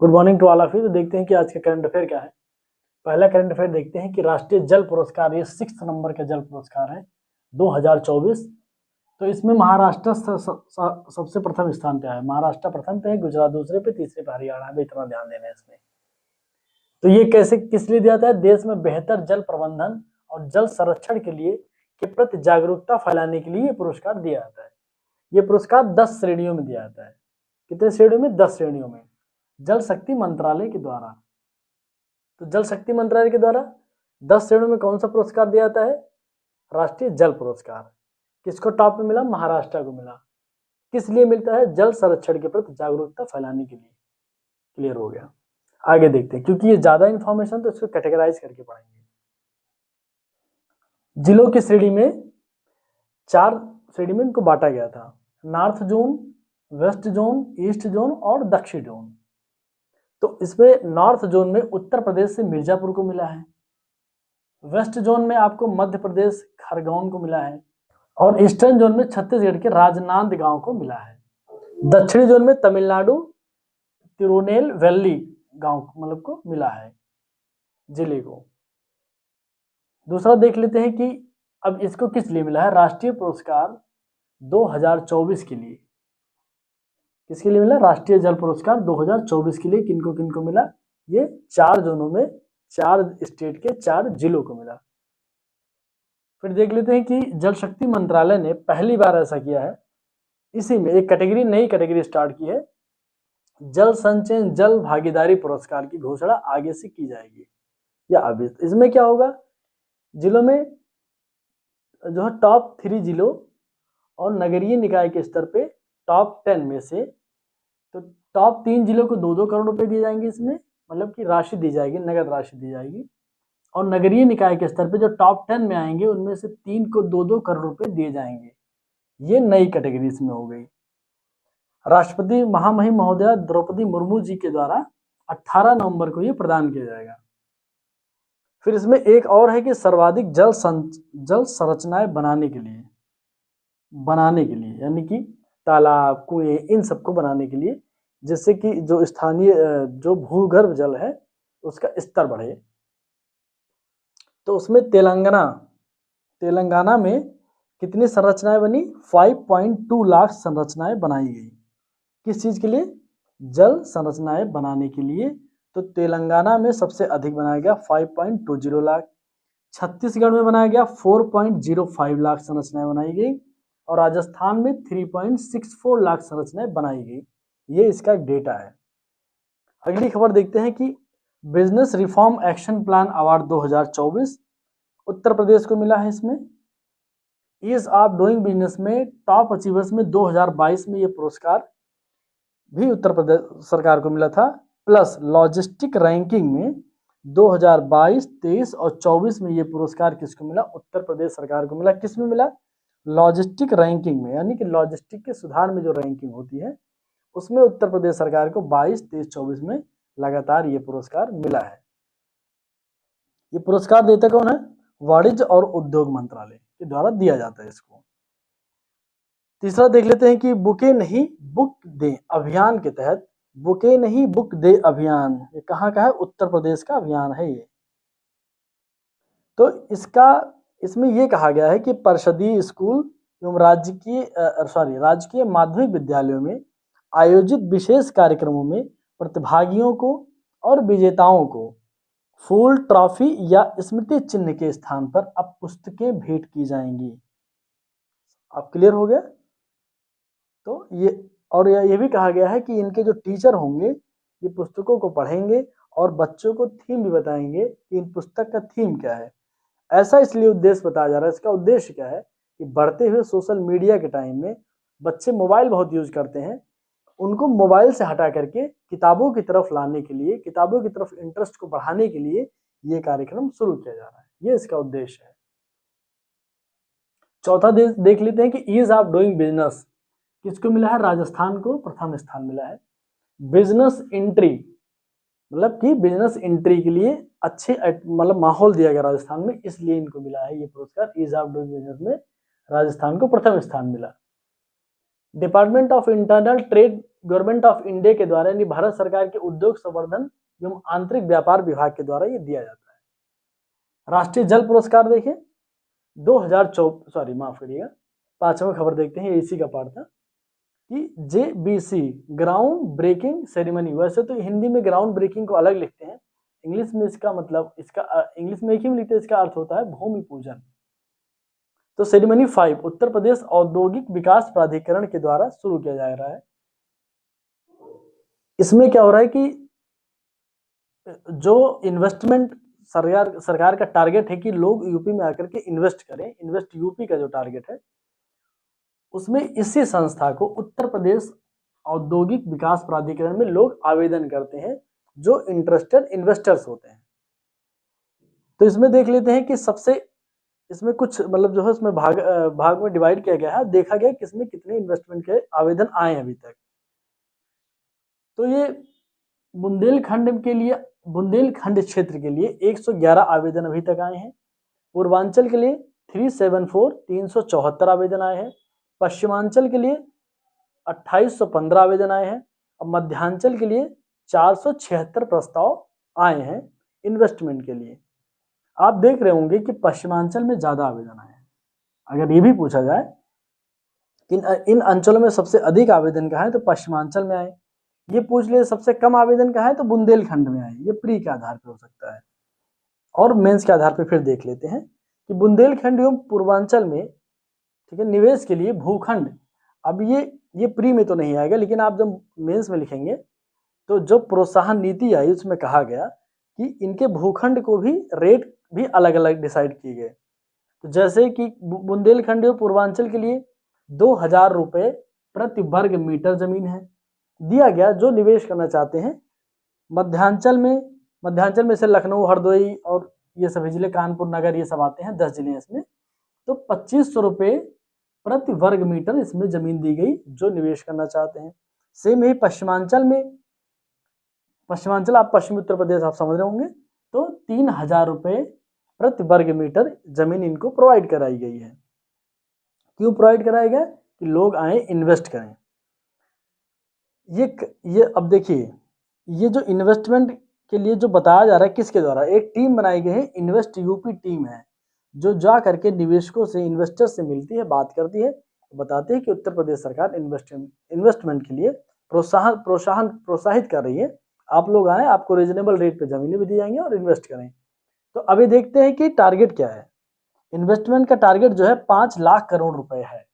Good morning to all of you. तो देखते हैं कि आज का करंट अफेयर क्या है। पहला करंट अफेयर देखते हैं कि राष्ट्रीय जल पुरस्कार, ये 6 नंबर का जल पुरस्कार है 2024। तो इसमें महाराष्ट्र सबसे प्रथम स्थान पे है। महाराष्ट्र प्रथम पे है, गुजरात दूसरे पे, तीसरे पे हरियाणा है। इतना ध्यान देना है इसमें। तो ये कैसे किस लिए दिया जाता है? देश में बेहतर जल प्रबंधन और जल संरक्षण के प्रति जागरूकता फैलाने के लिए ये पुरस्कार दिया जाता है। ये पुरस्कार 10 श्रेणियों में दिया जाता है। कितने श्रेणियों में? 10 श्रेणियों में। जल शक्ति मंत्रालय के द्वारा। तो जल शक्ति मंत्रालय के द्वारा 10 श्रेणियों में कौन सा पुरस्कार दिया जाता है? राष्ट्रीय जल पुरस्कार। किसको टॉप में मिला? महाराष्ट्र को मिला। किस लिए मिलता है? जल संरक्षण के प्रति जागरूकता फैलाने के लिए। क्लियर हो गया। आगे देखते हैं, क्योंकि ये ज्यादा इंफॉर्मेशन तो इसको कैटेगराइज करके पढ़ेंगे। जिलों की श्रेणी में 4 श्रेणी में इनको बांटा गया था। North zone, west zone, east zone और दक्षिण जोन। तो इसमें नॉर्थ जोन में उत्तर प्रदेश से मिर्जापुर को मिला है। वेस्ट जोन में आपको मध्य प्रदेश खरगोन को मिला है। और ईस्टर्न जोन में छत्तीसगढ़ के राजनांदगांव को मिला है। दक्षिणी जोन में तमिलनाडु तिरुनेलवेली गांव मतलब को मिला है, जिले को। दूसरा देख लेते हैं कि अब इसको किस लिए मिला है? राष्ट्रीय पुरस्कार 2024 के लिए। किसके लिए मिला? राष्ट्रीय जल पुरस्कार 2024 के लिए किनको मिला? ये 4 जोनों में, 4 स्टेट के 4 जिलों को मिला। फिर देख लेते हैं कि जल शक्ति मंत्रालय ने पहली बार ऐसा किया है। इसी में एक कैटेगरी, नई कैटेगरी स्टार्ट की है। जल संचयन जल भागीदारी पुरस्कार की घोषणा आगे से की जाएगी या अभी। इसमें क्या होगा? जिलों में जो है टॉप 3 जिलों और नगरीय निकाय के स्तर पे टॉप 10 में से, तो टॉप 3 जिलों को 2-2 करोड़ रुपए दिए जाएंगे। इसमें मतलब कि राशि दी जाएगी, नगद राशि दी जाएगी। और नगरीय निकाय के स्तर पे जो टॉप 10 में आएंगे उनमें से 3 को 2-2 करोड़ रुपए दिए जाएंगे। ये नई कैटेगरी इसमें हो गई। राष्ट्रपति महामहिम महोदया द्रौपदी मुर्मू जी के द्वारा 18 नवंबर को ये प्रदान किया जाएगा। फिर इसमें एक और है कि सर्वाधिक जल संरचनाएं बनाने के लिए यानी कि तालाब, कुएं, इन सबको बनाने के लिए, जिससे कि जो स्थानीय जो भूगर्भ जल है उसका स्तर बढ़े। तो उसमें तेलंगाना में कितनी संरचनाएं बनी? 5.2 लाख संरचनाएं बनाई गई। किस चीज के लिए? जल संरचनाएं बनाने के लिए। तो तेलंगाना में सबसे अधिक बनाया गया 5.20 लाख। छत्तीसगढ़ में बनाया गया 4.05 लाख संरचनाएं बनाई गई। और राजस्थान में 3.64 लाख संरचनाएं बनाई गई। ये इसका डेटा है। अगली खबर देखते हैं कि business reform action plan award 2024 Uttar Pradesh को मिला है। इसमें ईज ऑफ डूइंग बिजनेस में टॉप अचीवर्स में 2022 में ये पुरस्कार भी उत्तर प्रदेश सरकार को मिला था। प्लस लॉजिस्टिक रैंकिंग में 2022, 23 और 24 में ये पुरस्कार किसको मिला? उत्तर प्रदेश सरकार को मिला। किस में मिला? लॉजिस्टिक रैंकिंग में, यानी कि लॉजिस्टिक के सुधार में जो रैंकिंग होती है उसमें उत्तर प्रदेश सरकार को 22, 23, 24 में लगातार ये पुरस्कार मिला है। ये पुरस्कार देता कौन है? वाणिज्य और उद्योग मंत्रालय के द्वारा दिया जाता है इसको। तीसरा देख लेते हैं कि बुके नहीं बुक दे अभियान के तहत, बुके नहीं बुक दे अभियान ये कहाँ का है? उत्तर प्रदेश का अभियान है ये। तो इसमें ये कहा गया है कि परिषदीय स्कूल एवं राजकीय माध्यमिक विद्यालयों में आयोजित विशेष कार्यक्रमों में प्रतिभागियों को और विजेताओं को फूल, ट्रॉफी या स्मृति चिन्ह के स्थान पर अब पुस्तकें भेंट की जाएंगी। अब क्लियर हो गया? तो ये भी कहा गया है कि इनके जो टीचर होंगे ये पुस्तकों को पढ़ेंगे और बच्चों को थीम भी बताएंगे कि इन पुस्तक का थीम क्या है। ऐसा इसलिए उद्देश्य बताया जा रहा है। इसका उद्देश्य क्या है कि बढ़ते हुए सोशल मीडिया के टाइम में बच्चे मोबाइल बहुत यूज करते हैं, उनको मोबाइल से हटा करके किताबों की तरफ लाने के लिए, किताबों की तरफ इंटरेस्ट को बढ़ाने के लिए ये कार्यक्रम शुरू किया जा रहा है। ये इसका उद्देश्य है। चौथा देख लेते हैं कि ईज ऑफ डूइंग बिजनेस किसको मिला है? राजस्थान को प्रथम स्थान मिला है। बिजनेस एंट्री मतलब कि बिजनेस एंट्री के लिए अच्छे मतलब माहौल दिया गया राजस्थान में, इसलिए इनको मिला है ये पुरस्कार। ईज ऑफ डूइंग बिजनेस में राजस्थान को प्रथम स्थान मिला। Department of internal trade government of India के द्वारा यानी भारत सरकार के उद्योग संवर्धन एवं आंतरिक व्यापार विभाग के द्वारा ये दिया जाता है। राष्ट्रीय जल पुरस्कार देखिए 2024 माफ करिएगा 5वां खबर देखते हैं, इसी का पार्ट था कि JBC ग्राउंड ब्रेकिंग सेरेमनी। वैसे तो हिंदी में ग्राउंड ब्रेकिंग को अलग लिखते हैं, इंग्लिश में इसका मतलब इंग्लिश में एक ही लिखते हैं, इसका अर्थ होता है भूमि पूजन। तो सेरेमनी 5 उत्तर प्रदेश औद्योगिक विकास प्राधिकरण के द्वारा शुरू किया जा रहा है। इसमें क्या हो रहा है कि जो इन्वेस्टमेंट सरकार का टारगेट है कि लोग यूपी में आकर के इन्वेस्ट करें, इन्वेस्ट यूपी का जो टारगेट है, उसमें इसी संस्था को उत्तर प्रदेश औद्योगिक विकास प्राधिकरण में लोग आवेदन करते हैं जो इंटरेस्टेड इन्वेस्टर्स होते हैं। तो इसमें देख लेते हैं कि सबसे इसमें कुछ मतलब जो है उसमें भाग में डिवाइड किया गया है, देखा गया कि इसमें कितने इन्वेस्टमेंट के आवेदन आए अभी तक। तो ये बुंदेलखंड क्षेत्र के लिए 111 आवेदन अभी तक आए हैं। पूर्वांचल के लिए 374 आवेदन आए हैं। पश्चिमांचल के लिए 2815 आवेदन आए हैं और मध्यांचल के लिए 476 प्रस्ताव आए हैं इन्वेस्टमेंट के लिए। आप देख रहे होंगे कि पश्चिमांचल में ज्यादा आवेदन आए हैं। अगर ये भी पूछा जाए कि इन अंचलों में सबसे अधिक आवेदन कहाँ है, तो पश्चिमांचल में आए। ये पूछ ले सबसे कम आवेदन कहाँ है, तो बुंदेलखंड में आए। ये प्री के आधार पर हो सकता है और मेंस के आधार पर फिर देख लेते हैं कि बुंदेलखंड एवं पूर्वांचल में ठीक है निवेश के लिए भूखंड। अब ये प्री में तो नहीं आएगा, लेकिन आप जब मेंस में लिखेंगे तो जो प्रोत्साहन नीति आई उसमें कहा गया कि इनके भूखंड को भी रेट भी अलग अलग डिसाइड किए गए। तो जैसे कि बुंदेलखंड और पूर्वांचल के लिए 2000 रुपये प्रति वर्ग मीटर जमीन है दिया गया जो निवेश करना चाहते हैं। मध्यांचल में से लखनऊ, हरदोई और ये सभी जिले, कानपुर नगर, ये सब आते हैं, 10 जिले इसमें। तो 2500 रुपये प्रति वर्ग मीटर इसमें जमीन दी गई जो निवेश करना चाहते हैं। सेम ही पश्चिमांचल आप पश्चिमी उत्तर प्रदेश आप समझ रहे होंगे, तो 3000 रुपये प्रति वर्ग मीटर जमीन इनको प्रोवाइड कराई गई है। क्यों प्रोवाइड कराया गया? कि लोग आए इन्वेस्ट करें। ये अब देखिए, ये जो इन्वेस्टमेंट के लिए जो बताया जा रहा है किसके द्वारा, एक टीम बनाई गई है, इन्वेस्ट यूपी टीम है, जो जा करके निवेशकों से, इन्वेस्टर्स से मिलती है, बात करती है, बताते हैं कि उत्तर प्रदेश सरकार इन्वेस्टमेंट के लिए प्रोत्साहित कर रही है। आप लोग आए, आपको रीजनेबल रेट पे जमीनें भी दी जाएंगी और इन्वेस्ट करें। तो अभी देखते हैं कि टारगेट क्या है। इन्वेस्टमेंट का टारगेट जो है 5 लाख करोड़ रुपए है।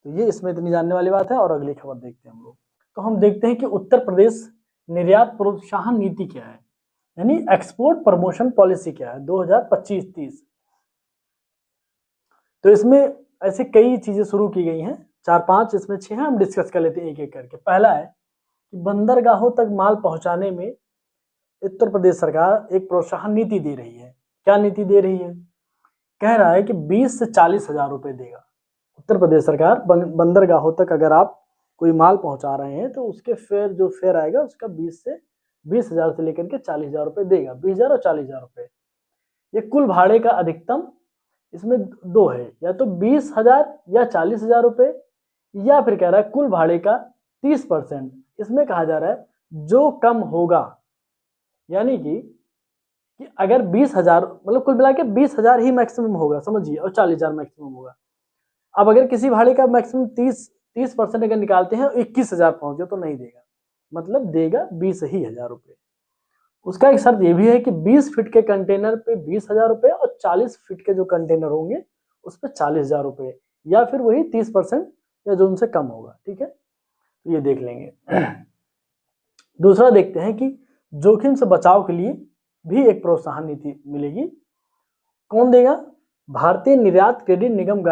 तो ये इसमें इतनी जानने वाली बात है। और अगली खबर देखते हैं हम लोग। तो हम देखते हैं कि उत्तर प्रदेश निर्यात प्रोत्साहन नीति क्या है, यानी एक्सपोर्ट प्रमोशन पॉलिसी क्या है 2025-30। तो इसमें ऐसे कई चीजें शुरू की गई हैं, 4-5, इसमें 6 हैं, हम डिस्कस कर लेते हैं एक एक करके। पहला है कि बंदरगाहों तक माल पहुंचाने में उत्तर प्रदेश सरकार एक प्रोत्साहन नीति दे रही है। क्या नीति दे रही है? कह रहा है कि 20 से 40 हजार रुपए देगा उत्तर प्रदेश सरकार बंदरगाहों तक। अगर आप कोई माल पहुंचा रहे हैं तो उसके फेयर आएगा उसका 20 हजार से लेकर के 40 हजार रुपए देगा, 20 हजार और 40 हजार रुपए। ये कुल भाड़े का अधिकतम इसमें 2 है, या तो 20 हजार या 40 हजार रुपए, या फिर कह रहा है कुल भाड़े का 30%। इसमें कहा जा रहा है जो कम होगा, यानी कि अगर 20 हजार मतलब कुल मिला के 20 हजार ही मैक्सिमम होगा, समझिए, और 40 हजार मैक्सिमम होगा। अब अगर किसी भाड़े का मैक्सिमम 30% अगर निकालते हैं 21 हजार पहुंचे तो नहीं देगा, मतलब देगा 20 ही हजार रुपये। उसका एक शर्त ये भी है कि 20 फीट के कंटेनर पे 20 हजार रुपये और 40 फीट के जो कंटेनर होंगे उस पर 40 हजार रुपये, या फिर वही 30% या जो उनसे कम होगा। ठीक है, तो ये देख लेंगे। दूसरा देखते हैं कि जोखिम से बचाव के लिए भी एक प्रोत्साहन नीति मिलेगी। कौन देगा? भारतीय निर्यात क्रेडिट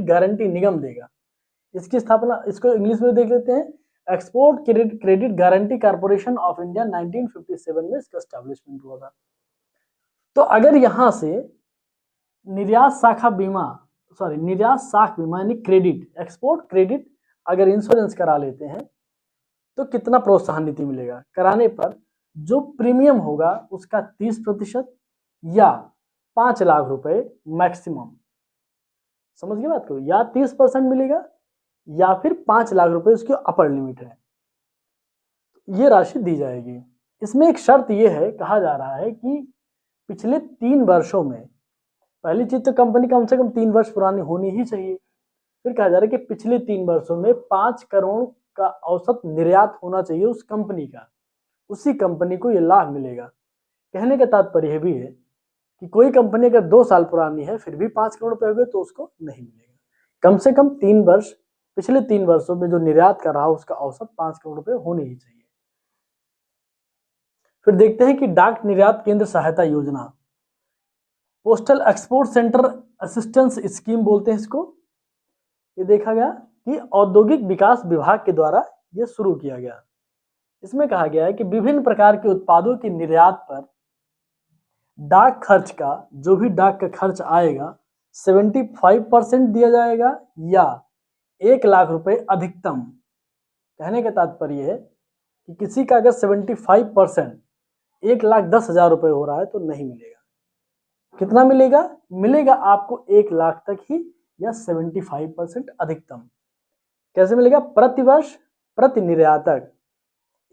गारंटी निगम देगा। इसकी स्थापना, इसको इंग्लिश में देख लेते हैं, export credit guarantee corporation of India 1957 में इसका एस्टैब्लिशमेंट हुआ था। तो अगर यहां से निर्यात साख बीमा यानी क्रेडिट, एक्सपोर्ट क्रेडिट अगर इंश्योरेंस करा लेते हैं तो कितना प्रोत्साहन नीति मिलेगा? कराने पर जो प्रीमियम होगा उसका 30% या 5 लाख रुपए मैक्सिमम, समझ गए बात को, या 30% मिलेगा या फिर 5 लाख रुपए उसकी अपर लिमिट है, ये राशि दी जाएगी। इसमें एक शर्त ये है, कहा जा रहा है कि पिछले 3 वर्षों में, पहली चीज तो कंपनी कम से कम 3 वर्ष पुरानी होनी ही चाहिए। फिर कहा जा रहा है कि पिछले 3 वर्षों में 5 करोड़ का औसत निर्यात होना चाहिए उस कंपनी का, उसी कंपनी को ये लाभ मिलेगा। कहने का तात्पर्य भी है कि कोई कंपनी अगर 2 साल पुरानी है फिर भी 5 करोड़ रुपए हो गए तो उसको नहीं मिलेगा। कम से कम 3 वर्ष, पिछले 3 वर्षों में जो निर्यात कर रहा है उसका औसत 5 करोड़ रुपए होने ही चाहिए। फिर देखते हैं कि डाक निर्यात केंद्र सहायता योजना, postal export centre assistance scheme बोलते हैं इसको। ये देखा गया कि औद्योगिक विकास विभाग के द्वारा ये शुरू किया गया। इसमें कहा गया है कि विभिन्न प्रकार के उत्पादों के निर्यात पर डाक खर्च का, जो भी डाक का खर्च आएगा 75% दिया जाएगा या 1 लाख रुपए अधिकतम। कहने का तात्पर्य है कि किसी का अगर 75% 1,10,000 रुपए हो रहा है तो नहीं मिलेगा। कितना मिलेगा? मिलेगा आपको 1 लाख तक ही या 75% अधिकतम। कैसे मिलेगा? प्रतिवर्ष प्रति निर्यातक,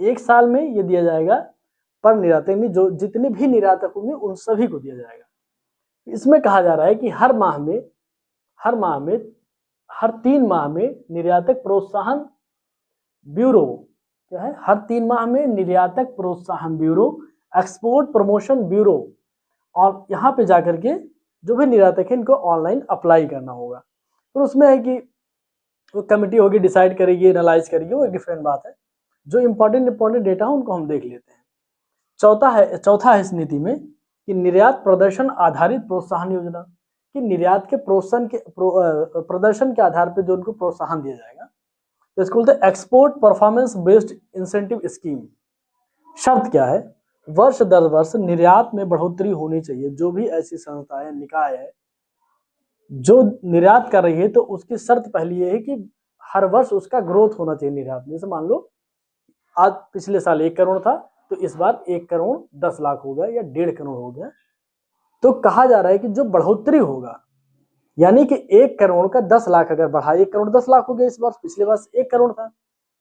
1 साल में ये दिया जाएगा पर निर्यातक में, जो जितने भी निर्यातक होंगे उन सभी को दिया जाएगा। इसमें कहा जा रहा है कि हर हर 3 माह में निर्यातक प्रोत्साहन ब्यूरो, क्या है, हर 3 माह में निर्यातक प्रोत्साहन ब्यूरो, एक्सपोर्ट प्रमोशन ब्यूरो, और यहाँ पे जाकर के जो भी निर्यातक है इनको ऑनलाइन अप्लाई करना होगा। फिर उसमें है कि वो कमेटी होगी, डिसाइड करेगी, एनालाइज करेगी, वो एक डिफरेंट बात है। जो इंपॉर्टेंट डेटा है उनको हम देख लेते हैं। चौथा है इस नीति में कि निर्यात प्रदर्शन आधारित प्रोत्साहन योजना, कि निर्यात के प्रदर्शन के आधार पर जो उनको प्रोत्साहन दिया जाएगा, तो इसको बोलते हैं export performance based incentive scheme. शर्त क्या है? वर्ष दर वर्ष निर्यात में बढ़ोतरी होनी चाहिए। जो भी ऐसी संस्थाएं, निकाय है जो निर्यात कर रही है तो उसकी शर्त पहली ये है कि हर वर्ष उसका ग्रोथ होना चाहिए निर्यात में। जैसे मान लो आज पिछले साल 1 करोड़ था तो इस बार 1 करोड़ 10 लाख हो गया या 1.5 करोड़ हो गया, तो कहा जा रहा है कि जो बढ़ोतरी होगा, यानी कि 1 करोड़ का 10 लाख अगर बढ़ा, 1 करोड़ 10 लाख हो गया इस वर्ष, पिछले वर्ष 1 करोड़ था,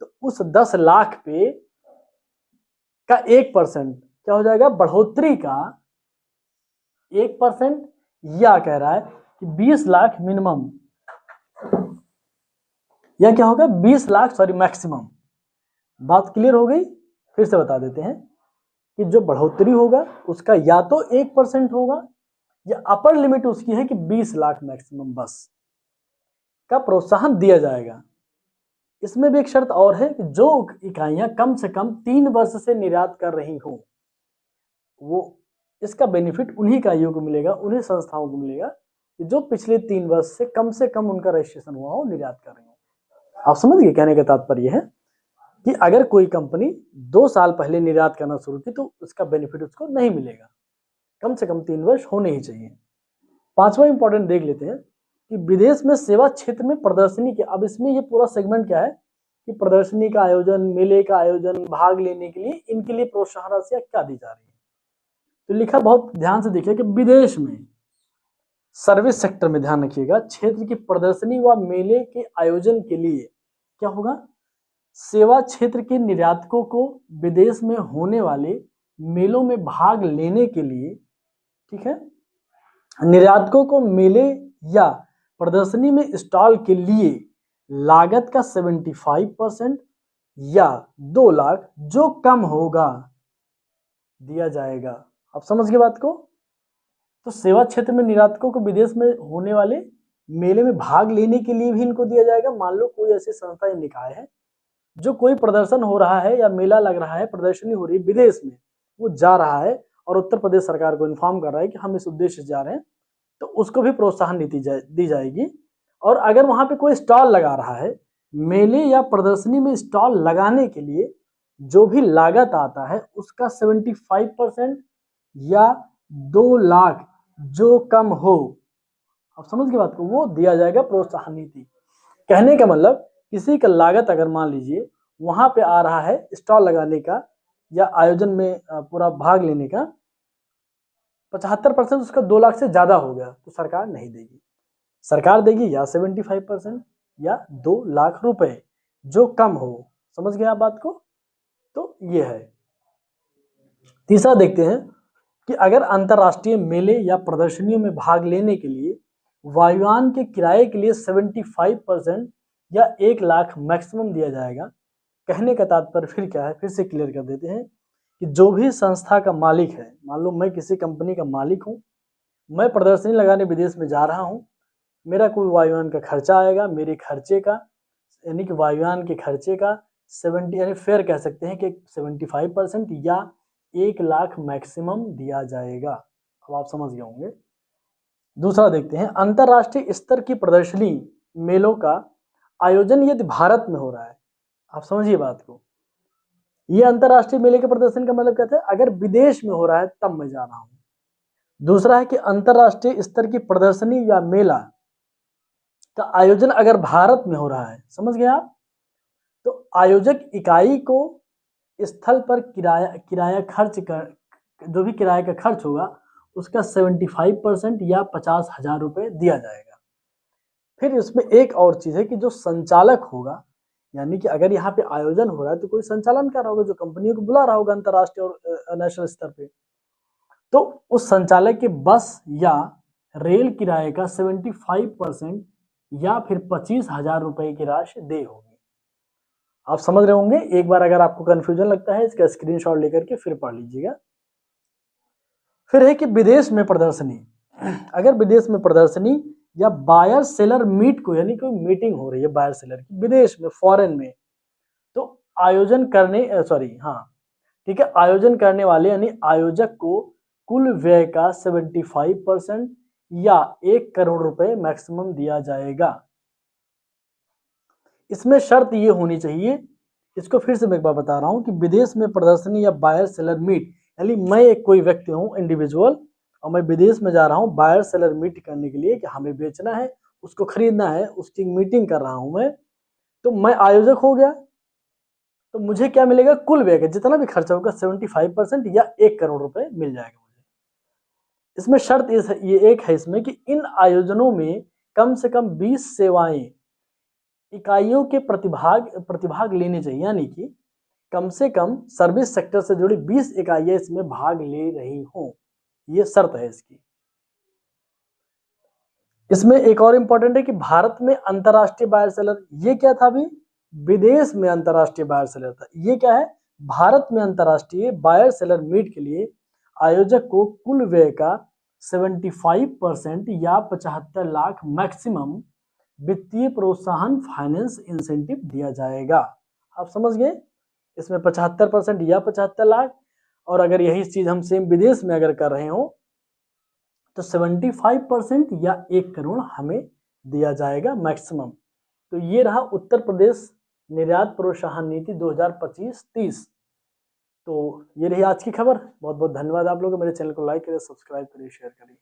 तो उस 10 लाख पे का 1% क्या हो जाएगा? बढ़ोतरी का 1%, या कह रहा है कि 20 लाख मिनिमम, या क्या होगा? 20 लाख, सॉरी मैक्सिमम। बात क्लियर हो गई? फिर से बता देते हैं कि जो बढ़ोतरी होगा उसका या तो 1% होगा या अपर लिमिट उसकी है कि 20 लाख मैक्सिमम बस का प्रोत्साहन दिया जाएगा। इसमें भी एक शर्त और है कि जो इकाइयां कम से कम 3 वर्ष से निर्यात कर रही हों, वो इसका बेनिफिट उन्हीं इकाइयों को मिलेगा, उन्हीं संस्थाओं को मिलेगा जो पिछले 3 वर्ष से कम उनका रजिस्ट्रेशन हुआ हो, निर्यात कर रही हो। आप समझ गए? कहने का तात्पर्य है कि अगर कोई कंपनी 2 साल पहले निर्यात करना शुरू की तो उसका बेनिफिट उसको नहीं मिलेगा, कम से कम 3 वर्ष होने ही चाहिए। 5वां इंपॉर्टेंट देख लेते हैं कि विदेश में सेवा क्षेत्र में प्रदर्शनी के, अब इसमें ये पूरा सेगमेंट क्या है कि प्रदर्शनी का आयोजन, मेले का आयोजन, भाग लेने के लिए इनके लिए प्रोत्साहन राशि क्या दी जा रही है। तो लिखा, बहुत ध्यान से देखिए कि विदेश में सर्विस सेक्टर में, ध्यान रखिएगा, क्षेत्र की प्रदर्शनी व मेले के आयोजन के लिए क्या होगा? सेवा क्षेत्र के निर्यातकों को विदेश में होने वाले मेलों में भाग लेने के लिए, ठीक है, निर्यातकों को मेले या प्रदर्शनी में स्टॉल के लिए लागत का 75% या 2 लाख जो कम होगा दिया जाएगा। आप समझ गए बात को? तो सेवा क्षेत्र में निर्यातकों को विदेश में होने वाले मेले में भाग लेने के लिए भी इनको दिया जाएगा। मान लो कोई ऐसी संस्था या निकाय है जो कोई प्रदर्शन हो रहा है या मेला लग रहा है, प्रदर्शनी हो रही है विदेश में, वो जा रहा है और उत्तर प्रदेश सरकार को इन्फॉर्म कर रहा है कि हम इस उद्देश्य से जा रहे हैं, तो उसको भी प्रोत्साहन दी जाएगी। और अगर वहां पे कोई स्टॉल लगा रहा है, मेले या प्रदर्शनी में स्टॉल लगाने के लिए जो भी लागत आता है उसका 75% या 2 लाख जो कम हो, आप समझ गए बात को, वो दिया जाएगा प्रोत्साहन नीति। कहने का मतलब किसी का लागत अगर मान लीजिए वहां पे आ रहा है स्टॉल लगाने का या आयोजन में पूरा भाग लेने का, 75% उसका 2 लाख से ज्यादा हो गया तो सरकार नहीं देगी। सरकार देगी या 75% या 2 लाख रुपए, जो कम हो। समझ गए आप बात को? तो ये है। तीसरा देखते हैं कि अगर अंतर्राष्ट्रीय मेले या प्रदर्शनियों में भाग लेने के लिए वायुयान के किराए के लिए 75% या 1 लाख मैक्सिमम दिया जाएगा। कहने का तात्पर्य फिर क्या है, फिर से क्लियर कर देते हैं कि जो भी संस्था का मालिक है, मान लो मैं किसी कंपनी का मालिक हूँ, मैं प्रदर्शनी लगाने विदेश में जा रहा हूँ, मेरा कोई वायुयान का खर्चा आएगा, मेरे खर्चे का यानी कि वायुयान के खर्चे का 70 यानी फेयर कह सकते हैं कि 75% या 1 लाख मैक्सिमम दिया जाएगा। अब आप समझ गए होंगे। दूसरा देखते हैं, अंतर्राष्ट्रीय स्तर की प्रदर्शनी मेलों का आयोजन यदि भारत में हो रहा है, आप समझिए बात को, ये अंतर्राष्ट्रीय मेले के प्रदर्शन का मतलब कहते हैं अगर विदेश में हो रहा है तब मैं जा रहा हूं। दूसरा है कि अंतर्राष्ट्रीय स्तर की प्रदर्शनी या मेला का आयोजन अगर भारत में हो रहा है, समझ गए आप, तो आयोजक इकाई को स्थल पर किराया खर्च कर, जो भी किराए का खर्च होगा उसका 75% या 50,000 रुपए दिया जाएगा। फिर इसमें एक और चीज है कि जो संचालक होगा, यानी कि अगर यहाँ पे आयोजन हो रहा है तो कोई संचालन कर रहा होगा, जो कंपनियों को बुला रहा होगा अंतर्राष्ट्रीय और नेशनल स्तर पे, तो उस संचालक के बस या रेल किराए का 75% या फिर 25,000 रुपए की राशि दे होगी। आप समझ रहे होंगे। एक बार अगर आपको कंफ्यूजन लगता है इसका स्क्रीनशॉट लेकर के फिर पढ़ लीजिएगा। फिर है कि विदेश में प्रदर्शनी, अगर विदेश में प्रदर्शनी या बायर सेलर मीट को, यानी कोई मीटिंग हो रही है बायर सेलर की विदेश में, फॉरेन में, तो आयोजन करने ठीक है, आयोजन करने वाले यानी आयोजक को कुल व्यय का 75% या 1 करोड़ रुपए मैक्सिमम दिया जाएगा। इसमें शर्त ये होनी चाहिए, इसको फिर से मैं एक बार बता रहा हूं कि विदेश में प्रदर्शनी या बायर सेलर मीट, यानी मैं एक कोई व्यक्ति हूं इंडिविजुअल और मैं विदेश में जा रहा हूं बायर सेलर मीट करने के लिए कि हमें बेचना है, उसको खरीदना है, उसकी मीटिंग कर रहा हूं मैं, तो मैं आयोजक हो गया, तो मुझे क्या मिलेगा, कुल व्यय का जितना भी खर्चा होगा 75% या 1 करोड़ रुपए मिल जाएगा मुझे। इसमें शर्त ये एक है इसमें कि इन आयोजनों में कम से कम 20 सेवाएं इकाइयों के प्रतिभाग लेने चाहिए, यानी कि कम से कम सर्विस सेक्टर से जुड़ी 20 इकाइयां इसमें भाग ले रही हों, ये शर्त है इसकी। इसमें एक और इंपॉर्टेंट है कि भारत में अंतरराष्ट्रीय बायर सेलर, ये क्या था अभी, विदेश में अंतरराष्ट्रीय बायर सेलर था, ये क्या है, भारत में अंतरराष्ट्रीय बायर सेलर मीट के लिए आयोजक को कुल व्यय का 75% या 75 लाख मैक्सिमम वित्तीय प्रोत्साहन फाइनेंस इंसेंटिव दिया जाएगा। आप समझ गए। इसमें 75% या 75 लाख, और अगर यही चीज हम सेम विदेश में अगर कर रहे हो तो 75% या 1 करोड़ हमें दिया जाएगा मैक्सिमम। तो ये रहा उत्तर प्रदेश निर्यात प्रोत्साहन नीति 2025-30। तो ये रही आज की खबर। बहुत बहुत धन्यवाद आप लोगों को। मेरे चैनल को लाइक करें, सब्सक्राइब करें, शेयर करें।